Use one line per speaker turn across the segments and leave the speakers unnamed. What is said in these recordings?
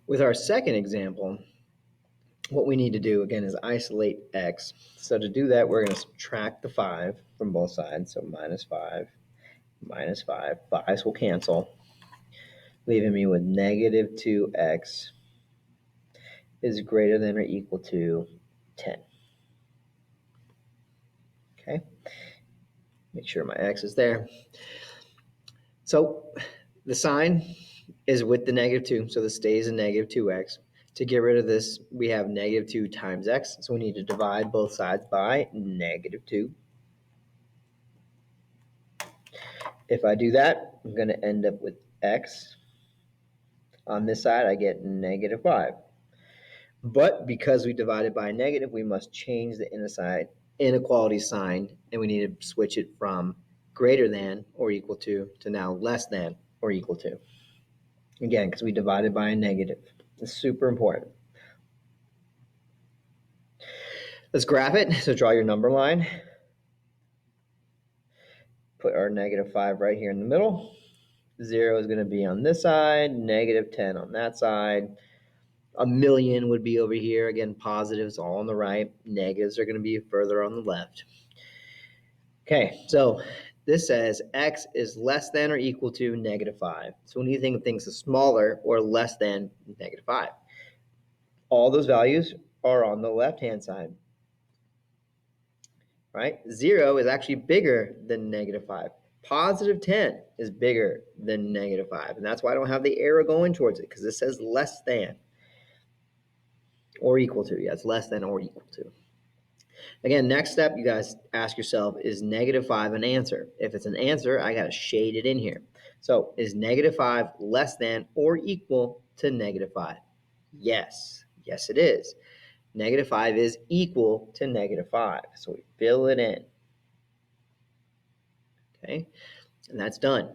With our second example, what we need to do again is isolate x. So to do that, we're going to subtract the 5 from both sides. So minus 5, minus 5. 5's will cancel, leaving me with negative 2x is greater than or equal to 10. Okay, make sure my x is there. So the sign is with the negative 2, so this stays a negative 2x. To get rid of this, we have negative 2 times x, so we need to divide both sides by negative 2. If I do that, I'm going to end up with x. On this side, I get negative 5. But because we divided by a negative, we must change the inequality sign, and we need to switch it from greater than or equal to now less than or equal to. Again, because we divided by a negative. It's super important. Let's graph it. So draw your number line. Put our negative 5 right here in the middle. 0 is going to be on this side, negative 10 on that side. A million would be over here. Again, positives all on the right. Negatives are going to be further on the left. Okay, so this says x is less than or equal to negative 5. So when you think of things as smaller or less than negative 5, all those values are on the left-hand side. Right? 0 is actually bigger than negative 5. Positive 10 is bigger than negative 5. And that's why I don't have the arrow going towards it, because it says less than or equal to. Yeah, it's less than or equal to. Again, next step, you guys ask yourself, is negative 5 an answer? If it's an answer, I got to shade it in here. So is negative 5 less than or equal to negative 5? Yes. Yes, it is. Negative 5 is equal to negative 5. So we fill it in. Okay, and that's done.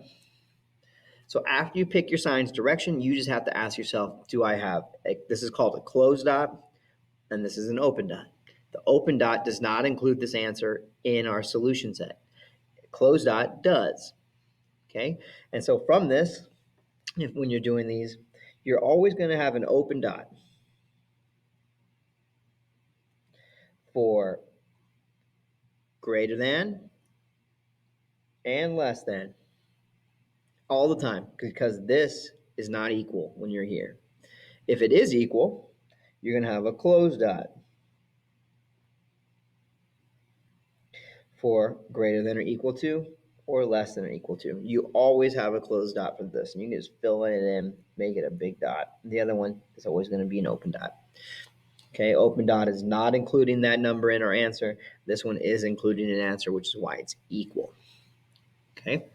So after you pick your sign's direction, you just have to ask yourself, do I have, this is called a closed dot, and this is an open dot. The open dot does not include this answer in our solution set. Closed dot does. Okay, and so from this, when you're doing these, you're always going to have an open dot for greater than and less than all the time, because this is not equal when you're here. If it is equal, you're going to have a closed dot for greater than or equal to or less than or equal to. You always have a closed dot for this, and you can just fill it in, make it a big dot. The other one is always going to be an open dot. Okay, open dot is not including that number in our answer. This one is including an answer, which is why it's equal. Okay,